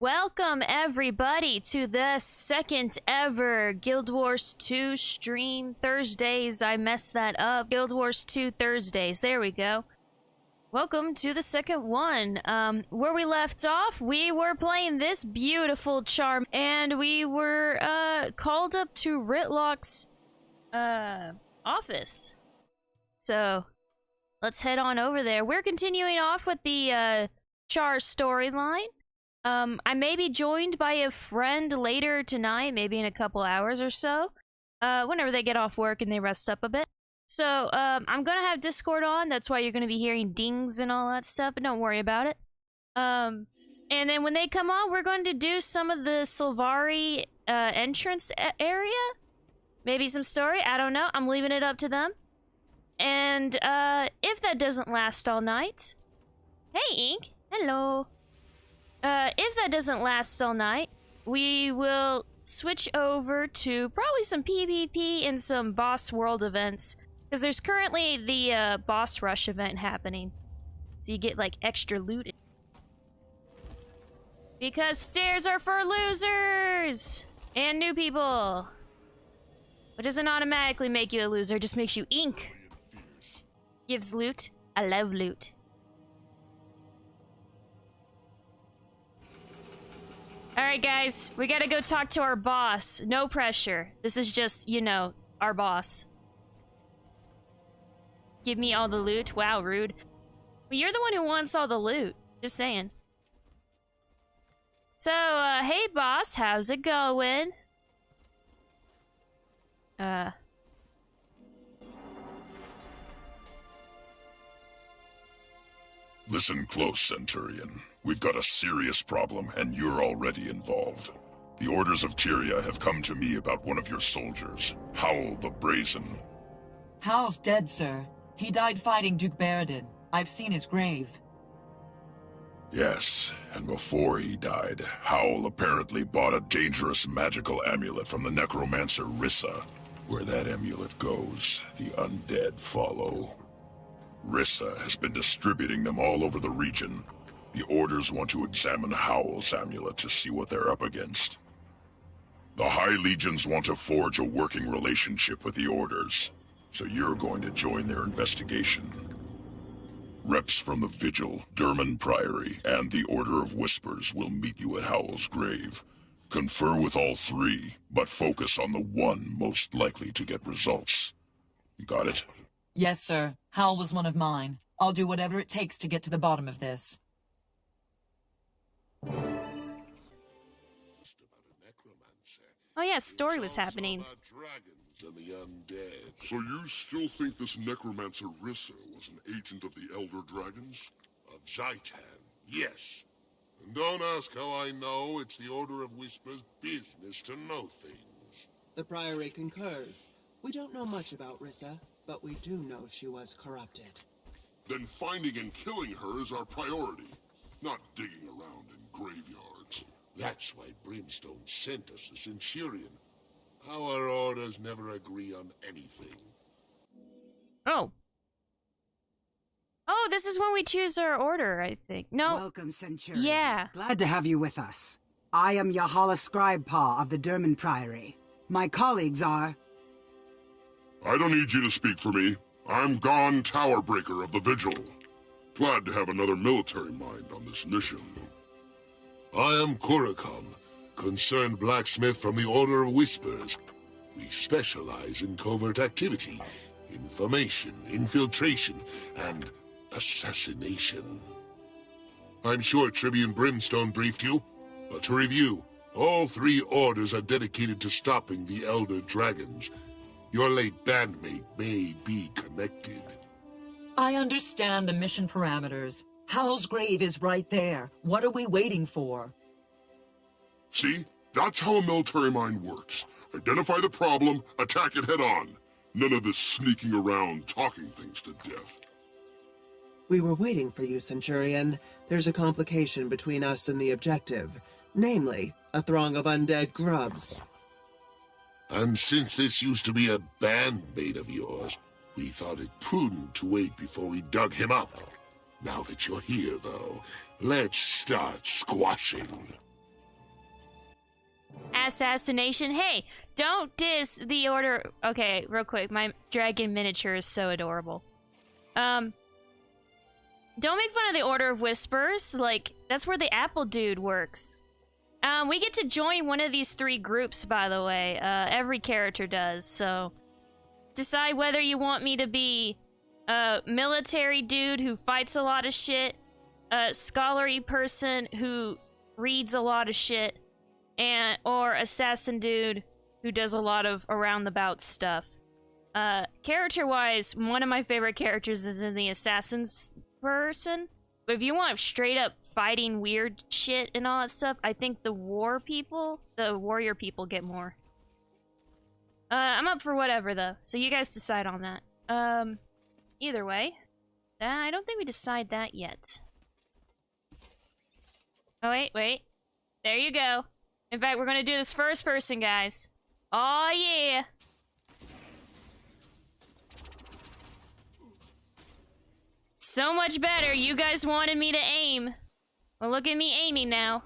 Welcome everybody to the second ever Guild Wars 2 stream Thursdays. I messed that up. Guild Wars 2 Thursdays. There we go. Welcome to the second one. Where we left off, we were playing this beautiful charm, and we were called up to Ritlock's office. So let's head on over there. We're continuing off with the Charr storyline. I may be joined by a friend later tonight, maybe in a couple hours or so, whenever they get off work and they rest up a bit. So, I'm gonna have Discord on, that's why you're gonna be hearing dings and all that stuff, but don't worry about it. And then when they come on, we're going to do some of the Sylvari, entrance area? Maybe some story, I don't know, I'm leaving it up to them. And, if that doesn't last all night... Hey, Ink! Hello! If that doesn't last all night, we will switch over to probably some PvP and some boss world events. Because there's currently the boss rush event happening. So you get like extra loot. Because stairs are for losers! And new people! It doesn't automatically make you a loser, it just makes you ink. Gives loot. I love loot. Alright guys, we gotta go talk to our boss. No pressure. This is just, you know, our boss. Give me all the loot? Wow, rude. Well, you're the one who wants all the loot. Just saying. So, hey boss, how's it going? Listen close, Centurion. We've got a serious problem, and you're already involved. The orders of Tyria have come to me about one of your soldiers, Howl the Brazen. Howl's dead, sir. He died fighting Duke Baradin. I've seen his grave. Yes, and before he died, Howl apparently bought a dangerous magical amulet from the Necromancer Rissa. Where that amulet goes, the undead follow. Rissa has been distributing them all over the region. The Orders want to examine Howl's amulet to see what they're up against. The High Legions want to forge a working relationship with the Orders, so you're going to join their investigation. Reps from the Vigil, Durman Priory, and the Order of Whispers will meet you at Howl's grave. Confer with all three, but focus on the one most likely to get results. You got it? Yes, sir. Howl was one of mine. I'll do whatever it takes to get to the bottom of this. Oh yeah, story was happening. So you still think this Necromancer Rissa was an agent of the Elder Dragons? Of Zaitan, yes. And don't ask how I know, it's the Order of Whispers' business to know things. The Priory concurs. We don't know much about Rissa, but we do know she was corrupted. Then finding and killing her is our priority, not digging around in graveyards. That's why Brimstone sent us the Centurion. Our orders never agree on anything. Oh. Oh, this is when we choose our order, I think. No. Welcome, Centurion. Yeah. Glad to have you with us. I am Yahala Scribepaw of the Durman Priory. My colleagues are... I don't need you to speak for me. I'm Gon Towerbreaker of the Vigil. Glad to have another military mind on this mission. I am Kurikon, concerned blacksmith from the Order of Whispers. We specialize in covert activity, information, infiltration, and assassination. I'm sure Tribune Brimstone briefed you, but to review, all three orders are dedicated to stopping the Elder Dragons. Your late bandmate may be connected. I understand the mission parameters. Howl's grave is right there. What are we waiting for? See? That's how a military mind works. Identify the problem, attack it head on. None of this sneaking around, talking things to death. We were waiting for you, Centurion. There's a complication between us and the objective. Namely, a throng of undead grubs. And since this used to be a bandmate of yours, we thought it prudent to wait before we dug him up. Now that you're here, though, let's start squashing. assassination. Hey, don't diss the order. Okay, real quick. My dragon miniature is so adorable. Don't make fun of the Order of Whispers. Like, that's where the apple dude works. We get to join one of these 3 groups, by the way. Every character does, so... Decide whether you want me to be a military dude who fights a lot of shit, a scholarly person who reads a lot of shit, or assassin dude who does a lot of around-the-bout stuff. Character-wise, one of my favorite characters is in the assassin's person. But if you want straight-up fighting weird shit and all that stuff, I think the warrior people get more. I'm up for whatever, though, so you guys decide on that. Either way, I don't think we decide that yet. Oh, wait. There you go. In fact, we're gonna do this first person, guys. Oh yeah! So much better. You guys wanted me to aim. Well, look at me aiming now.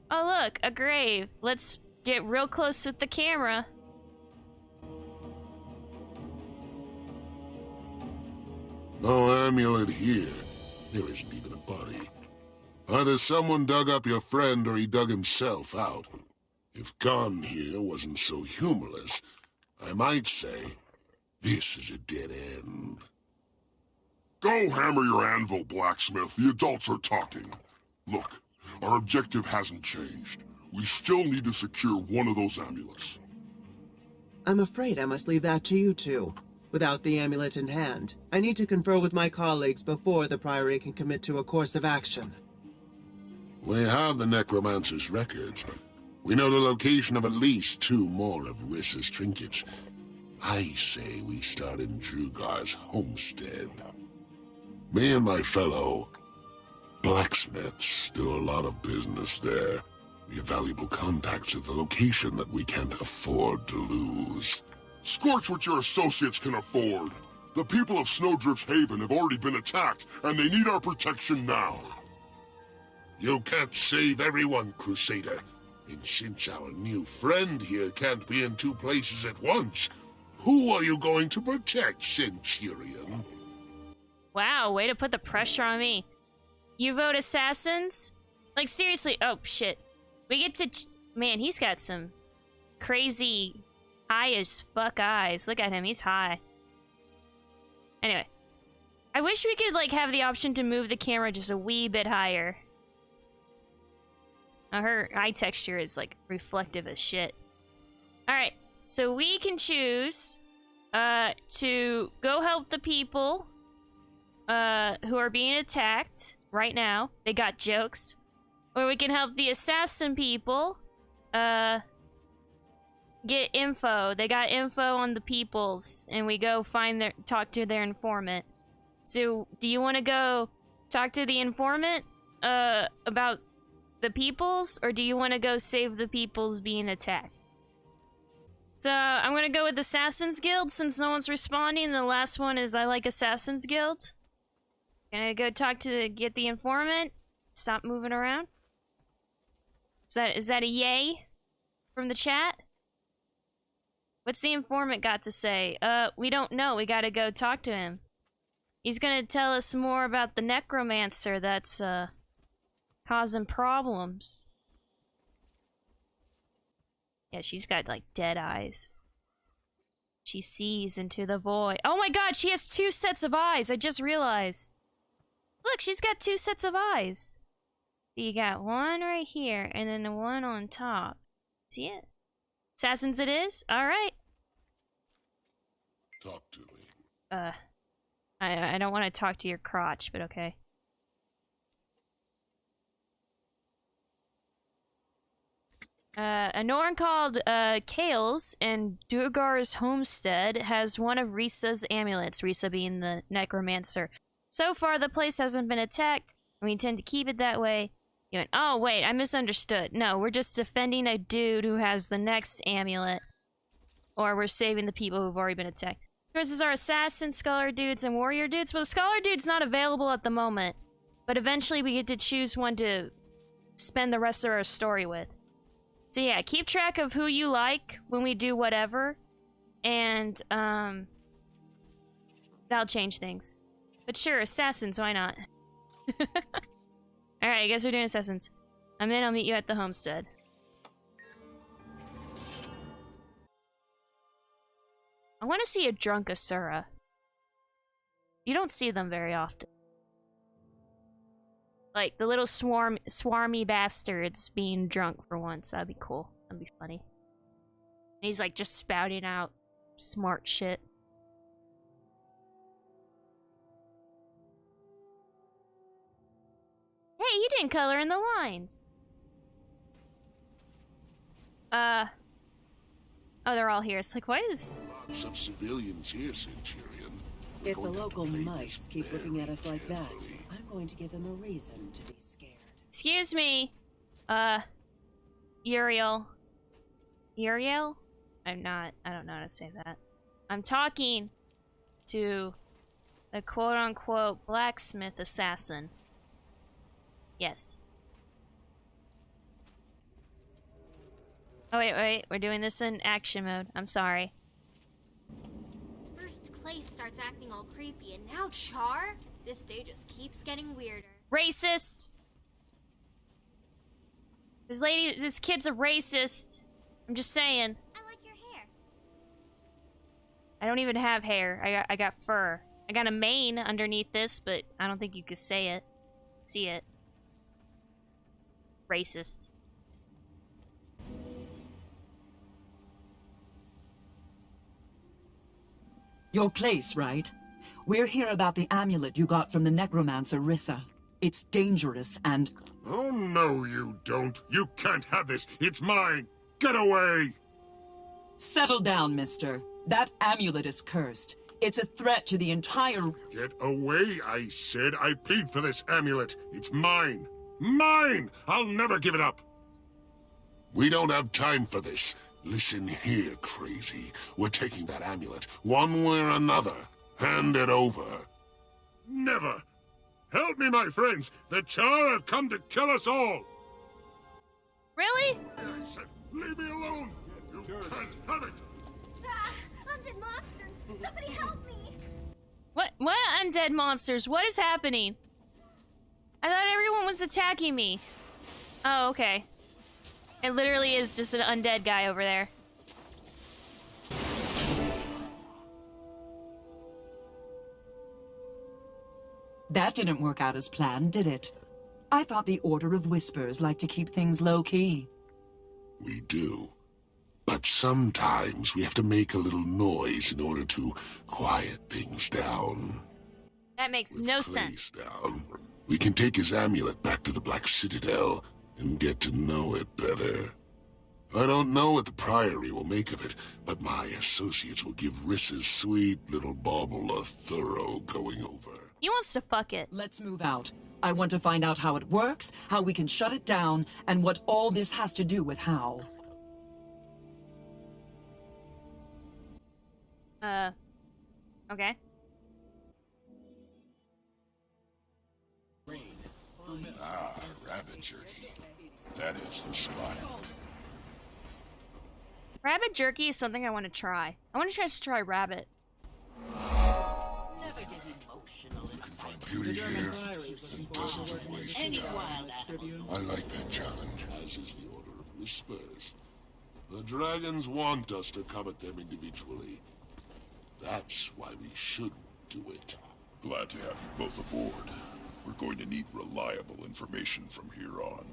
Oh, look, a grave. Let's get real close with the camera. No amulet here. There isn't even a body. Either someone dug up your friend or he dug himself out. If Gon here wasn't so humorless, I might say, this is a dead end. Go hammer your anvil, blacksmith. The adults are talking. Look, our objective hasn't changed. We still need to secure one of those amulets. I'm afraid I must leave that to you two. Without the amulet in hand, I need to confer with my colleagues before the Priory can commit to a course of action. We have the Necromancer's records. We know the location of at least 2 more of Rissa's trinkets. I say we start in Drugar's homestead. Me and my fellow blacksmiths do a lot of business there. We have valuable contacts at the location that we can't afford to lose. Scorch what your associates can afford. The people of Snowdrift's Haven have already been attacked, and they need our protection now. You can't save everyone, Crusader. And since our new friend here can't be in 2 places at once, who are you going to protect, Centurion? Wow, way to put the pressure on me. You vote assassins? Like, seriously. Oh, shit. We get to... Man, he's got some crazy high as fuck eyes. Look at him, he's high. Anyway. I wish we could, like, have the option to move the camera just a wee bit higher. Now, her eye texture is, like, reflective as shit. Alright, so we can choose to go help the people who are being attacked right now. They got jokes. Or we can help the assassin people get info. They got info on the peoples, and we go talk to their informant. So, do you want to go talk to the informant about the peoples, or do you want to go save the peoples being attacked? So, I'm gonna go with Assassin's Guild since no one's responding. The last one is I like Assassin's Guild. Gonna go get the informant. Stop moving around. Is that a yay from the chat? What's the informant got to say? We don't know. We gotta go talk to him. He's gonna tell us more about the Necromancer that's, causing problems. Yeah, she's got, like, dead eyes. She sees into the void. Oh my god, she has 2 sets of eyes! I just realized. Look, she's got 2 sets of eyes. So you got one right here, and then the one on top. See it? Assassins it is? Alright. Talk to me. I don't want to talk to your crotch, but okay. A Norn called Kales in Duergar's homestead has one of Rissa's amulets, Rissa being the Necromancer. So far, the place hasn't been attacked, and we intend to keep it that way. You went, oh, wait, I misunderstood. No, we're just defending a dude who has the next amulet. Or we're saving the people who've already been attacked. Versus our assassin, scholar dudes, and warrior dudes. Well, the scholar dude's not available at the moment. But eventually we get to choose one to spend the rest of our story with. So yeah, keep track of who you like when we do whatever, and that'll change things. But sure, assassins, why not? Alright, I guess we're doing assassins. I'm in, I'll meet you at the homestead. I want to see a drunk Asura. You don't see them very often. Like, the little swarmy bastards being drunk for once. That'd be cool. That'd be funny. And he's like just spouting out smart shit. Hey, you didn't color in the lines. Oh, they're all here. It's like, why is... Lots of civilians here, Centurion. We're If the going to local play mice this keep looking at us like that, carefully. I'm going to give them a reason to be scared. Excuse me. Uriel. Uriel? I don't know how to say that. I'm talking to the quote-unquote blacksmith assassin. Yes. Oh, wait. We're doing this in action mode. I'm sorry. First Clay starts acting all creepy, and now Charr? This day just keeps getting weirder. Racist! This kid's a racist. I'm just saying. I like your hair. I don't even have hair. I got fur. I got a mane underneath this, but I don't think you could say it. See it. Racist. Your place, right? We're here about the amulet you got from the Necromancer Rissa. It's dangerous and... Oh, no, you don't. You can't have this. It's mine. Get away! Settle down, mister. That amulet is cursed. It's a threat to the entire... Get away, I said. I paid for this amulet. It's mine. Mine! I'll never give it up. We don't have time for this. Listen here, crazy. We're taking that amulet, one way or another. Hand it over. Never! Help me, my friends! The Charr have come to kill us all! Really? I said, leave me alone! You can't have it! Ah, undead monsters! Somebody help me! What undead monsters? What is happening? I thought everyone was attacking me. Oh, okay. It literally is just an undead guy over there. That didn't work out as planned, did it? I thought the Order of Whispers liked to keep things low-key. We do. But sometimes we have to make a little noise in order to quiet things down. That makes With no Clay sense. down, we can take his amulet back to the Black Citadel and get to know it better. I don't know what the Priory will make of it, but my associates will give Rissa's sweet little bauble a thorough going over. He wants to fuck it. Let's move out. I want to find out how it works, how we can shut it down, and what all this has to do with Hal. Okay. Ah, rabbit jerky. That is the spot. Rabbit jerky is something I want to try. I want to try rabbit. You can find beauty here and dozens of ways to die. I like that challenge. As is the Order of Whispers. The dragons want us to come at them individually. That's why we should do it. Glad to have you both aboard. We're going to need reliable information from here on.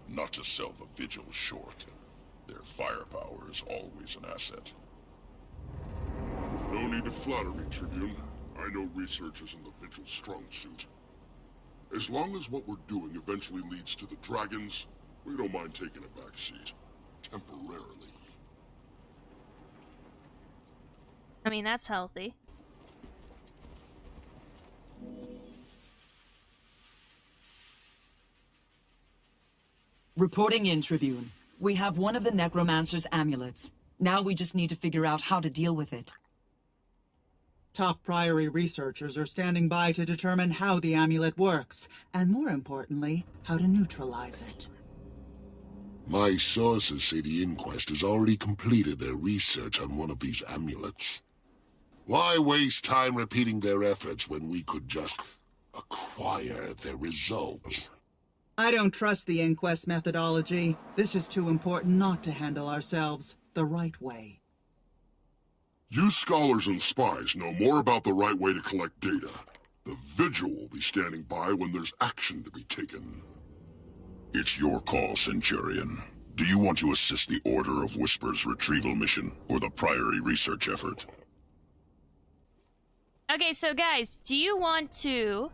Not to sell the Vigil short. Their firepower is always an asset. No need to flatter me, Tribune. I know research isn't the Vigil's strong suit. As long as what we're doing eventually leads to the dragons, we don't mind taking a back seat. Temporarily. I mean, that's healthy. Reporting in, Tribune. We have one of the Necromancer's amulets. Now we just need to figure out how to deal with it. Top Priory researchers are standing by to determine how the amulet works, and more importantly, how to neutralize it. My sources say the Inquest has already completed their research on one of these amulets. Why waste time repeating their efforts when we could just acquire their results? I don't trust the inquest methodology. This is too important not to handle ourselves the right way. You scholars and spies know more about the right way to collect data. The Vigil will be standing by when there's action to be taken. It's your call, Centurion. Do you want to assist the Order of Whispers retrieval mission or the Priory research effort? Okay, so guys, do you want to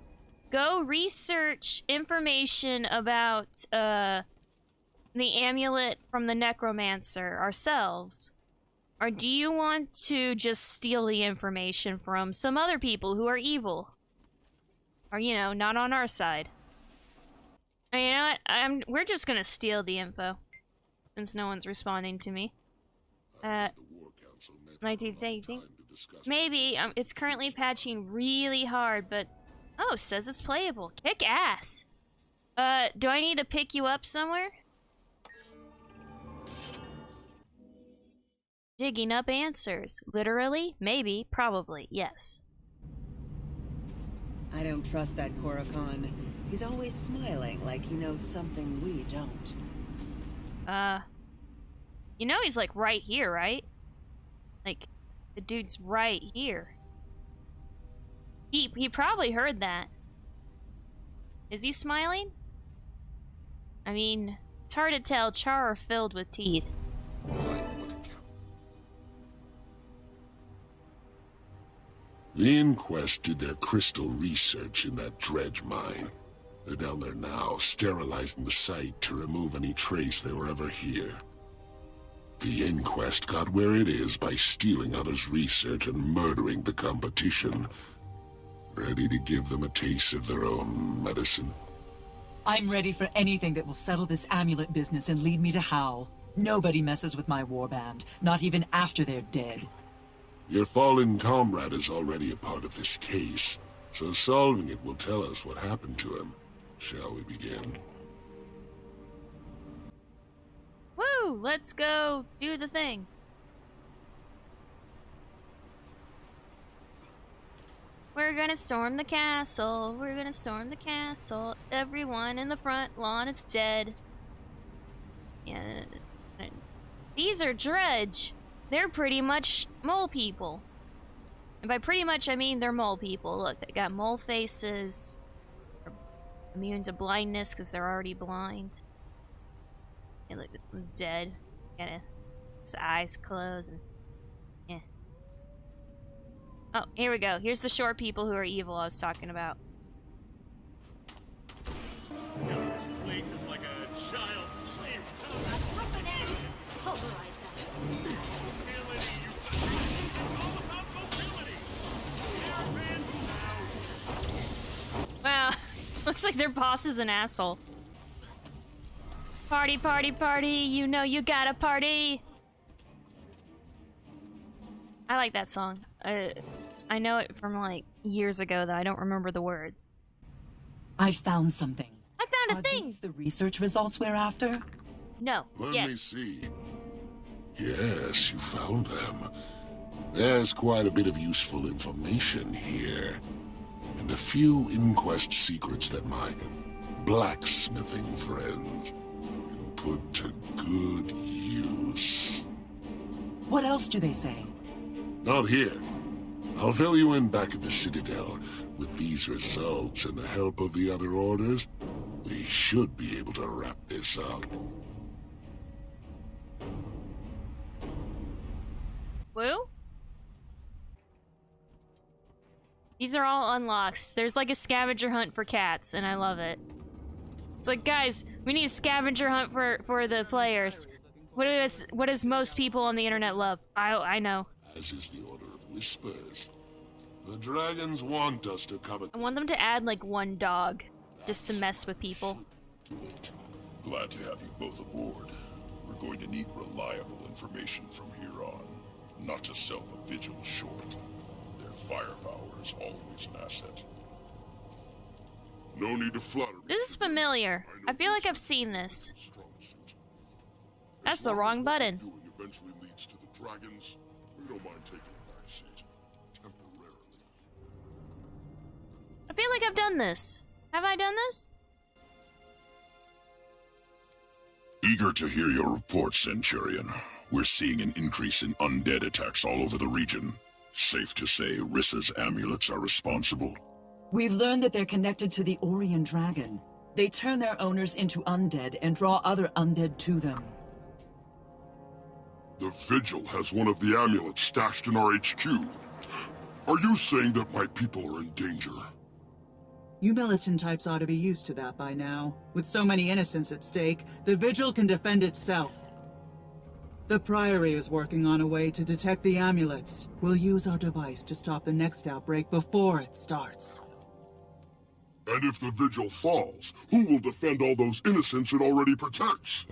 go research information about the amulet from the Necromancer ourselves? Or do you want to just steal the information from some other people who are evil? Or, you know, not on our side? And you know what? We're just gonna steal the info. Since no one's responding to me. 1980. Maybe. It's currently patching really hard, but... Oh, says it's playable. Kick ass! Do I need to pick you up somewhere? Digging up answers. Literally? Maybe. Probably. Yes. I don't trust that Korra-Kon. He's always smiling like he knows something we don't. You know he's like right here, right? Like, the dude's right here. He probably heard that. Is he smiling? I mean, it's hard to tell. Charr are filled with teeth. The Inquest did their crystal research in that dredge mine. They're down there now, sterilizing the site to remove any trace they were ever here. The Inquest got where it is by stealing others' research and murdering the competition. Ready to give them a taste of their own medicine. I'm ready for anything that will settle this amulet business and lead me to Howl. Nobody messes with my warband, not even after they're dead. Your fallen comrade is already a part of this case, so solving it will tell us what happened to him. Shall we begin? Woo! Let's go do the thing. We're gonna storm the castle. We're gonna storm the castle. Everyone in the front lawn, it's dead. Yeah. These are dredge. They're pretty much mole people. And by pretty much, I mean they're mole people. Look, they got mole faces. They're immune to blindness because they're already blind. And look, this one's dead. Got his eyes closed and... yeah. Oh, here we go. Here's the short people who are evil I was talking about. This place is like a child's playroom. Pulverize them. Wow. Looks like their boss is an asshole. Party, party, party. You know you gotta party. I like that song. I know it from like years ago though. I don't remember the words. I found something. I found a Are thing. these the research results we're after? No. Let yes. me see. Yes, you found them. There's quite a bit of useful information here. And a few Inquest secrets that my blacksmithing friends can put to good use. What else do they say? Not here. I'll fill you in back at the Citadel. With these results and the help of the other orders, we should be able to wrap this up. Woo? These are all unlocks. There's like a scavenger hunt for cats, and I love it. It's like, guys, we need a scavenger hunt for the players. What does most people on the internet love? I know. As is the Order of Whispers. The dragons want us to come. I want them to add like one dog, just to mess with people. Glad to have you both aboard. We're going to need reliable information from here on. Not to sell the Vigil short. Their firepower is always an asset. No need to flatter me. This is familiar. I feel like I've seen this. That's As the long wrong as what button. we're doing eventually leads to the dragons, we don't mind taking a back seat. Temporarily. I feel like I've done this. Have I done this? Eager to hear your report, Centurion. We're seeing an increase in undead attacks all over the region. Safe to say Rissa's amulets are responsible? We've learned that they're connected to the Orion Dragon. They turn their owners into undead and draw other undead to them. The Vigil has one of the amulets stashed in our HQ. Are you saying that my people are in danger? You militant types ought to be used to that by now. With so many innocents at stake, the Vigil can defend itself. The Priory is working on a way to detect the amulets. We'll use our device to stop the next outbreak before it starts. And if the Vigil falls, who will defend all those innocents it already protects?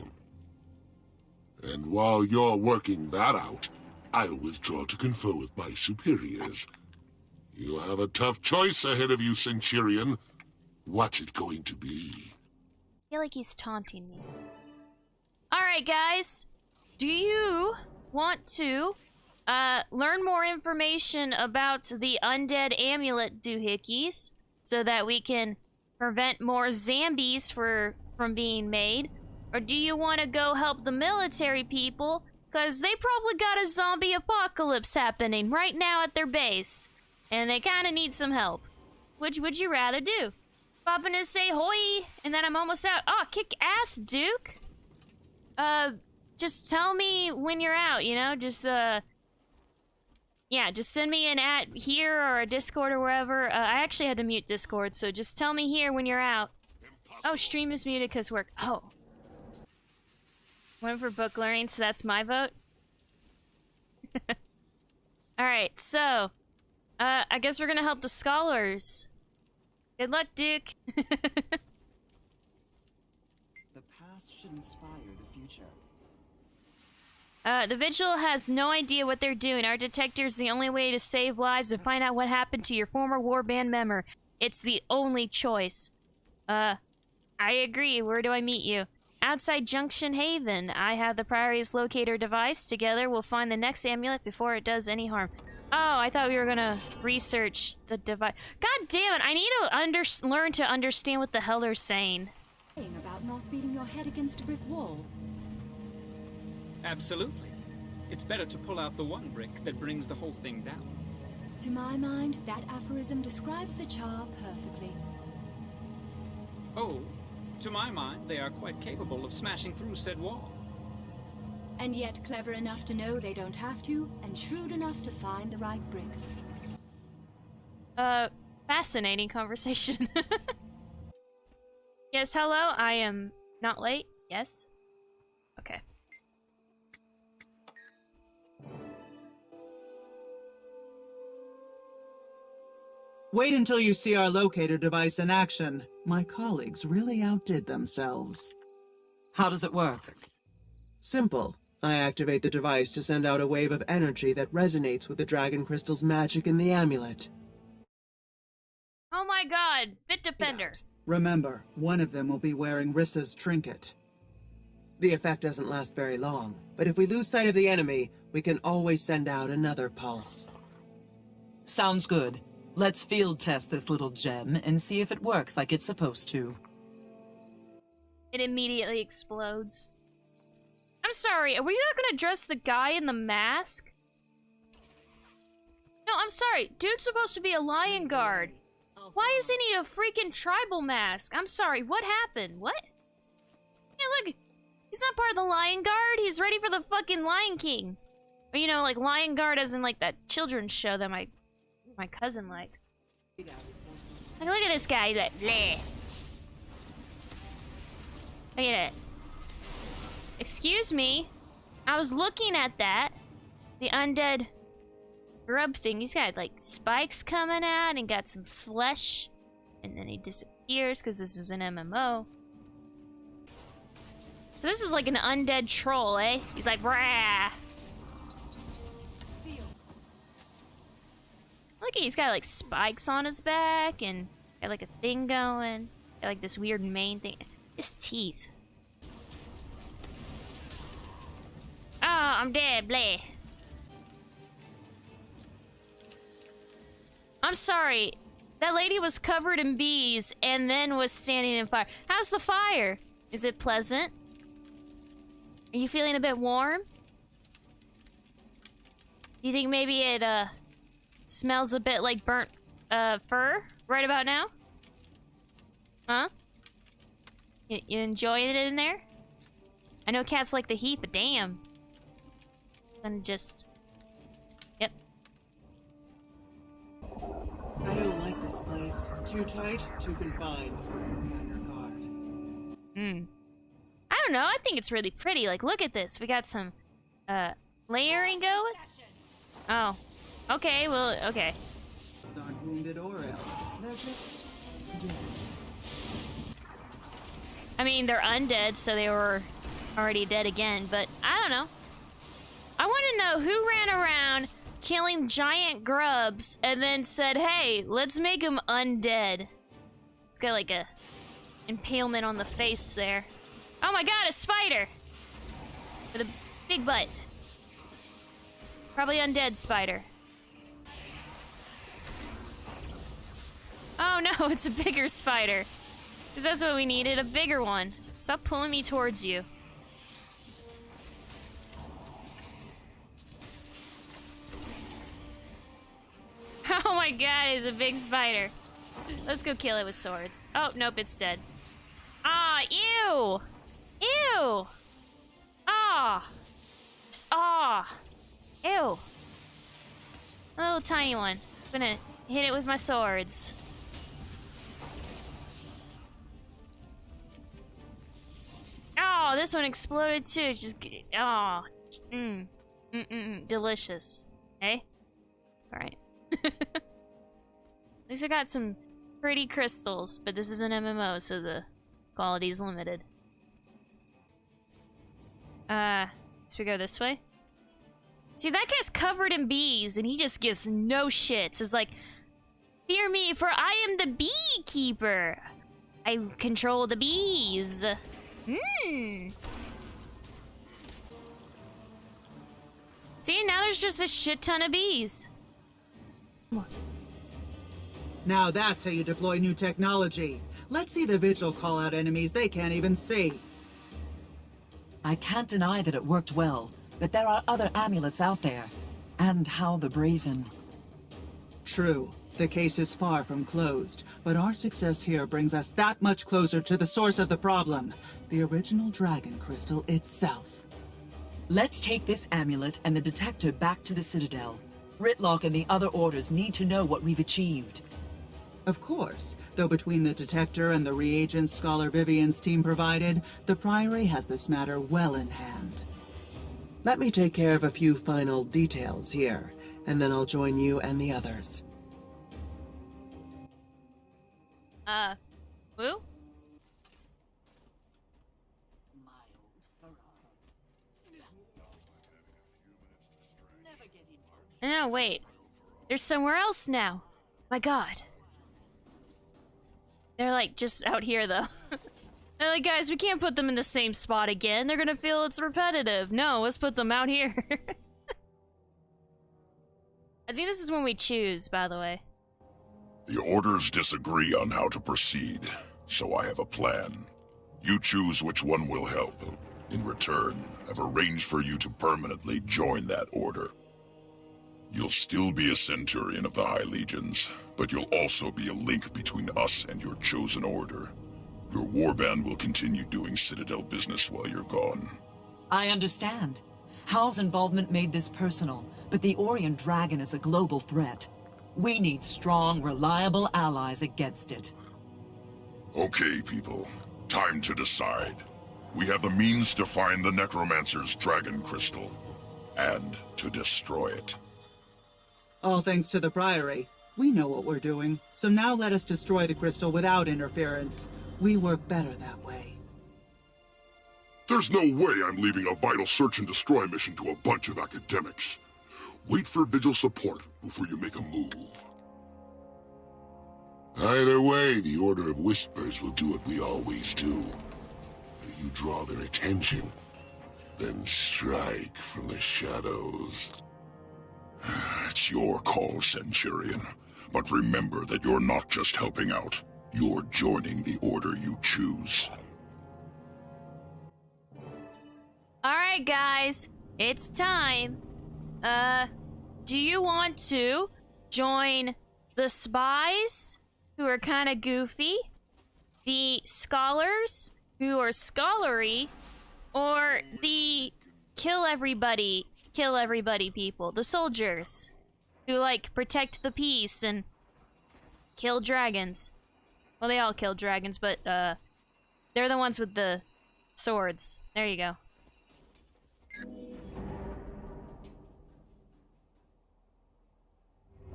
And while you're working that out, I'll withdraw to confer with my superiors. You have a tough choice ahead of you, Centurion. What's it going to be? I feel like he's taunting me. Alright, guys. Do you want to learn more information about the undead amulet doohickeys so that we can prevent more zombies from being made? Or do you want to go help the military people? Because they probably got a zombie apocalypse happening right now at their base. And they kind of need some help. Which would you rather do? Pop in and say hoy, and then I'm almost out. Oh, kick ass, Duke! Just tell me when you're out, you know? Just, yeah, just send me an at here or a Discord or wherever. I actually had to mute Discord, so just tell me here when you're out. Oh, stream is muted because work. Oh. Went for book learning, so that's my vote. Alright, so... I guess we're gonna help the scholars. Good luck, Duke. The past should inspire the future. The Vigil has no idea what they're doing. Our detector's the only way to save lives and find out what happened to your former warband member. It's the only choice. I agree. Where do I meet you? Outside Junction Haven. I have the Priory's locator device. Together, we'll find the next amulet before it does any harm. Oh, I thought we were gonna research the device. God damn it, I need to learn to understand what the hell they're saying. About not beating your head against a brick wall. Absolutely. It's better to pull out the one brick that brings the whole thing down. To my mind, that aphorism describes the Charr perfectly. Oh, to my mind, they are quite capable of smashing through said wall. And yet clever enough to know they don't have to, and shrewd enough to find the right brick. Fascinating conversation. Yes, hello, I am not late. Yes? Okay. Wait until you see our locator device in action. My colleagues really outdid themselves. How does it work? Simple. I activate the device to send out a wave of energy that resonates with the dragon crystal's magic in the amulet. Oh my god, Bit Defender. Remember, one of them will be wearing Rissa's trinket. The effect doesn't last very long, but if we lose sight of the enemy, we can always send out another pulse. Sounds good. Let's field test this little gem and see if it works like it's supposed to. It immediately explodes. I'm sorry, are we not gonna dress the guy in the mask? No, I'm sorry. Dude's supposed to be a lion guard. Why isn't he a freaking tribal mask? I'm sorry, what happened? What? Yeah, look. He's not part of the lion guard. He's ready for the fucking Lion King. Or, you know, like lion guard as in like that children's show that my cousin likes. Like, look at this guy. He's like, bleh. Look at it. Excuse me. I was looking at that. The undead grub thing. He's got like spikes coming out and got some flesh. And then he disappears because this is an MMO. So this is like an undead troll, eh? He's like, rah. Look, he's got like spikes on his back and got like a thing going. Got like this weird mane thing. His teeth. I'm dead, bleh. I'm sorry. That lady was covered in bees and then was standing in fire. How's the fire? Is it pleasant? Are you feeling a bit warm? Do you think maybe it, smells a bit like burnt, fur right about now? Huh? You enjoying it in there? I know cats like the heat, but damn. Then just... Yep. I don't like this place. Too tight, too confined. Be on your guard. I don't know, I think it's really pretty. Like, look at this. We got some, layering going. Oh. Okay, well, okay. Those aren't wounded or ill. They're just dead. I mean, they're undead, so they were already dead again, but I don't know. I want to know who ran around killing giant grubs and then said, hey, let's make them undead. It's got like a impalement on the face there. Oh my god, a spider! With a big butt. Probably undead spider. Oh no, it's a bigger spider. Because that's what we needed, a bigger one. Stop pulling me towards you. Oh my god, it's a big spider. Let's go kill it with swords. Oh, nope, it's dead. Ah, ew! Ew! Ah! Ah! Ew! A little tiny one. I'm gonna hit it with my swords. Oh, this one exploded too. Just oh, delicious. Hey, all right. At least I got some pretty crystals, but this is an MMO, so the quality is limited. So we go this way. See, that guy's covered in bees, and he just gives no shits. It's like, fear me, for I am the beekeeper. I control the bees. See, now there's just a shit ton of bees. Now that's how you deploy new technology. Let's see the Vigil call out enemies they can't even see. I can't deny that it worked well, but there are other amulets out there. And how the brazen... True. The case is far from closed, but our success here brings us that much closer to the source of the problem. The original dragon crystal itself. Let's take this amulet and the detector back to the Citadel. Ritlock and the other orders need to know what we've achieved. Of course, though between the detector and the reagents Scholar Vivian's team provided, the Priory has this matter well in hand. Let me take care of a few final details here, and then I'll join you and the others. Woo? No, wait. There's somewhere else now. My god. They're like just out here though. They're like, guys, we can't put them in the same spot again. They're gonna feel it's repetitive. No, let's put them out here. I think this is when we choose, by the way. The orders disagree on how to proceed, so I have a plan. You choose which one will help. In return, I've arranged for you to permanently join that order. You'll still be a Centurion of the High Legions, but you'll also be a link between us and your chosen order. Your warband will continue doing Citadel business while you're gone. I understand. Hal's involvement made this personal, but the Orient Dragon is a global threat. We need strong, reliable allies against it. Okay, people. Time to decide. We have the means to find the Necromancer's dragon crystal, and to destroy it. All thanks to the Priory. We know what we're doing, so now let us destroy the crystal without interference. We work better that way. There's no way I'm leaving a vital search and destroy mission to a bunch of academics. Wait for Vigil support before you make a move. Either way, the Order of Whispers will do what we always do. You draw their attention. then strike from the shadows. It's your call, Centurion. But remember that you're not just helping out. You're joining the order you choose. Alright, guys. It's time. Do you want to join the spies, who are kind of goofy, the scholars, who are scholarly, or the kill everybody people, the soldiers, who, like, protect the peace and kill dragons? Well, they all kill dragons, but, they're the ones with the swords. There you go.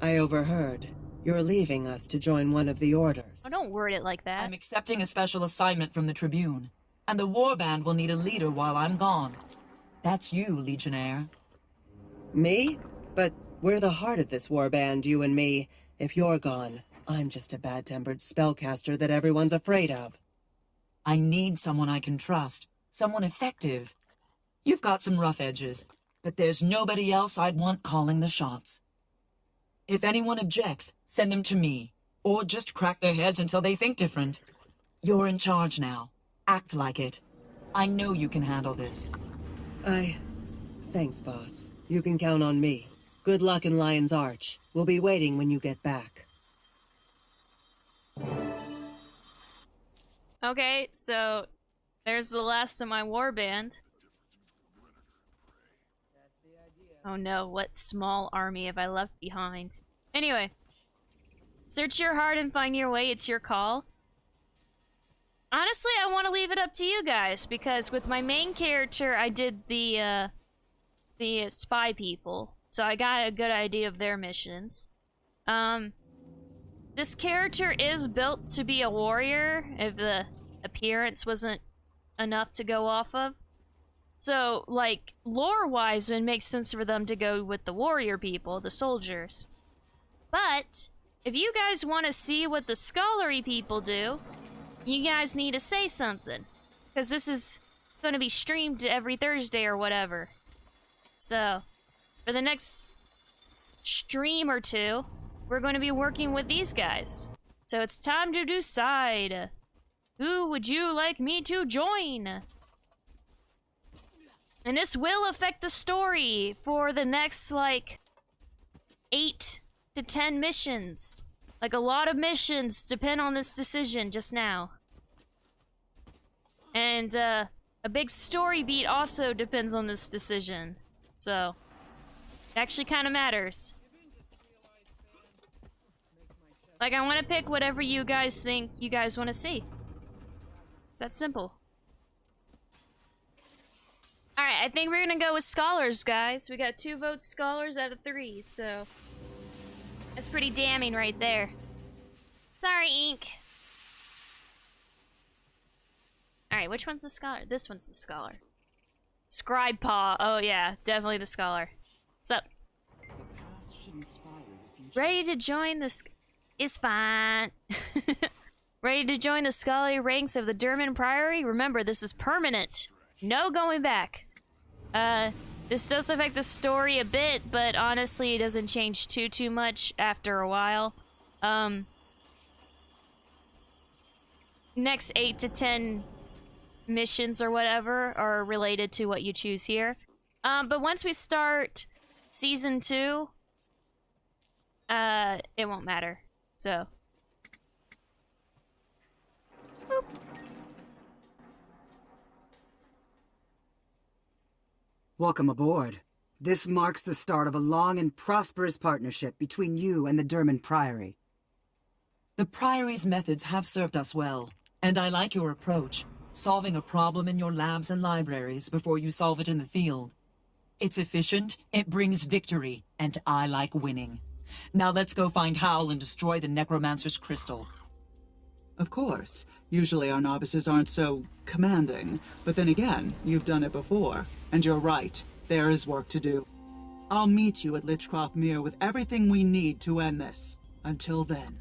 I overheard. You're leaving us to join one of the orders. Oh, don't word it like that. I'm accepting a special assignment from the Tribune, and the warband will need a leader while I'm gone. That's you, Legionnaire. Me? But we're the heart of this warband, you and me. If you're gone, I'm just a bad-tempered spellcaster that everyone's afraid of. I need someone I can trust, someone effective. You've got some rough edges, but there's nobody else I'd want calling the shots. If anyone objects, send them to me, or just crack their heads until they think different. You're in charge now. Act like it. I know you can handle this. Thanks, boss. You can count on me. Good luck in Lion's Arch. We'll be waiting when you get back. Okay, so there's the last of my warband. Oh no, what small army have I left behind? Anyway, search your heart and find your way, it's your call. Honestly, I want to leave it up to you guys, because with my main character, I did the spy people, so I got a good idea of their missions. This character is built to be a warrior, if the appearance wasn't enough to go off of. So, like, lore-wise, it makes sense for them to go with the warrior people, the soldiers. But, if you guys want to see what the scholarly people do, you guys need to say something. Because this is going to be streamed every Thursday or whatever. So, for the next stream or two, we're going to be working with these guys. So it's time to decide. Who would you like me to join? And this will affect the story for the next, like, 8 to 10 missions. Like, a lot of missions depend on this decision just now. And, a big story beat also depends on this decision. So, it actually kind of matters. Like, I want to pick whatever you guys think you guys want to see. It's that simple. Alright, I think we're gonna go with scholars, guys. We got 2 votes scholars out of 3, so... that's pretty damning right there. Sorry, Ink. Alright, which one's the scholar? This one's the scholar. Scribe Paw. Oh yeah, definitely the scholar. What's up? Ready to join the... is fine. Ready to join the scholarly ranks of the Derman Priory? Remember, this is permanent. No going back. This does affect the story a bit, but honestly, it doesn't change too much after a while. Next 8 to 10 missions or whatever are related to what you choose here. But once we start Season 2, it won't matter. So. Boop. Welcome aboard. This marks the start of a long and prosperous partnership between you and the Derman Priory. The Priory's methods have served us well, and I like your approach, solving a problem in your labs and libraries before you solve it in the field. It's efficient, it brings victory, and I like winning. Now let's go find Howl and destroy the Necromancer's crystal. Of course. Usually our novices aren't so commanding, but then again, you've done it before. And you're right, there is work to do. I'll meet you at Lichcroft Mere with everything we need to end this. Until then.